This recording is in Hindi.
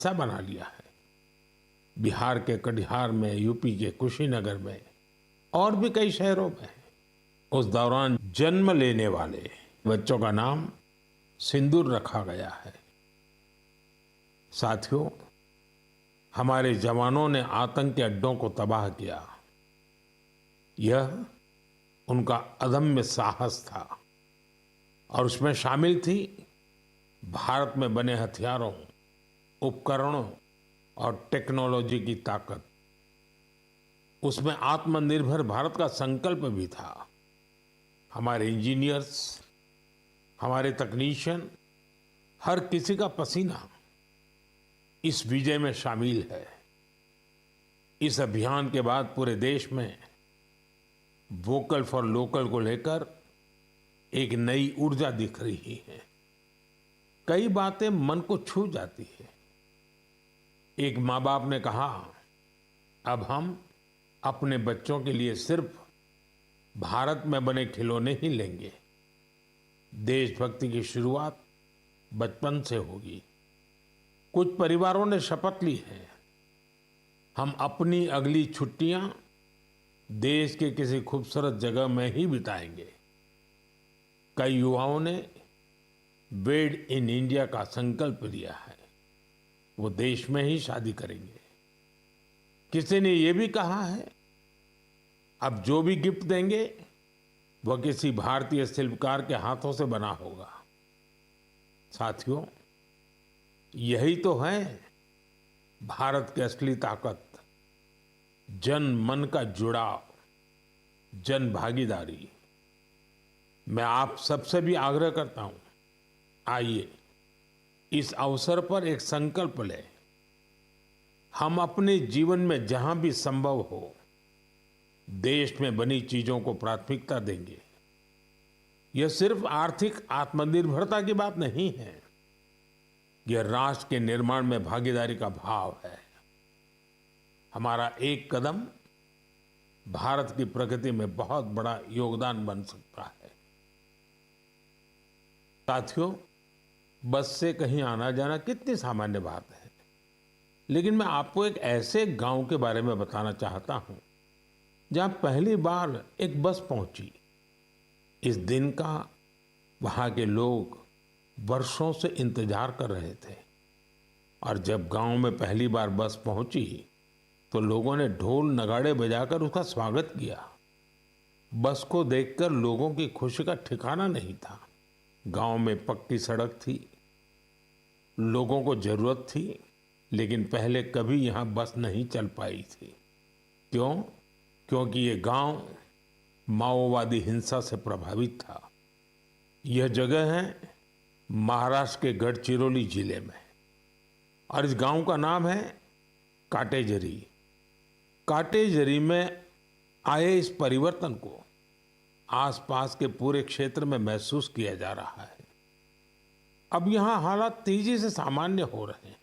हिस्सा बना लिया है। बिहार के कटिहार में, यूपी के कुशीनगर में और भी कई शहरों में उस दौरान जन्म लेने वाले बच्चों का नाम सिंदूर रखा गया है। साथियों, हमारे जवानों ने आतंकी अड्डों को तबाह किया। यह उनका अदम्य साहस था और उसमें शामिल थी भारत में बने हथियारों, उपकरणों और टेक्नोलॉजी की ताकत। उसमें आत्मनिर्भर भारत का संकल्प भी था। हमारे इंजीनियर्स, हमारे तकनीशियन, हर किसी का पसीना इस विजय में शामिल है। इस अभियान के बाद पूरे देश में वोकल फॉर लोकल को लेकर एक नई ऊर्जा दिख रही है। कई बातें मन को छू जाती है। एक माँ बाप ने कहा, अब हम अपने बच्चों के लिए सिर्फ भारत में बने खिलौने ही लेंगे। देशभक्ति की शुरुआत बचपन से होगी। कुछ परिवारों ने शपथ ली है, हम अपनी अगली छुट्टियां देश के किसी खूबसूरत जगह में ही बिताएंगे। कई युवाओं ने मेड इन इंडिया का संकल्प लिया है, वो देश में ही शादी करेंगे। किसी ने ये भी कहा है, अब जो भी गिफ्ट देंगे वह किसी भारतीय शिल्पकार के हाथों से बना होगा। साथियों, यही तो है भारत की असली ताकत, जन मन का जुड़ाव, जन भागीदारी। मैं आप सबसे भी आग्रह करता हूं, आइए इस अवसर पर एक संकल्प लें। हम अपने जीवन में जहां भी संभव हो देश में बनी चीजों को प्राथमिकता देंगे। यह सिर्फ आर्थिक आत्मनिर्भरता की बात नहीं है, यह राष्ट्र के निर्माण में भागीदारी का भाव है। हमारा एक कदम भारत की प्रगति में बहुत बड़ा योगदान बन सकता है। साथियों, बस से कहीं आना जाना कितनी सामान्य बात है, लेकिन मैं आपको एक ऐसे गांव के बारे में बताना चाहता हूं जहां पहली बार एक बस पहुंची। इस दिन का वहां के लोग वर्षों से इंतजार कर रहे थे और जब गांव में पहली बार बस पहुंची तो लोगों ने ढोल नगाड़े बजाकर उसका स्वागत किया। बस को देखकर लोगों की खुशी का ठिकाना नहीं था। गांव में पक्की सड़क थी, लोगों को जरूरत थी, लेकिन पहले कभी यहां बस नहीं चल पाई थी। क्यों? क्योंकि ये गांव माओवादी हिंसा से प्रभावित था। यह जगह है महाराष्ट्र के गढ़चिरौली जिले में और इस गांव का नाम है काटेजरी। काटेजरी में आए इस परिवर्तन को आसपास के पूरे क्षेत्र में महसूस किया जा रहा है। अब यहां हालात तेजी से सामान्य हो रहे हैं।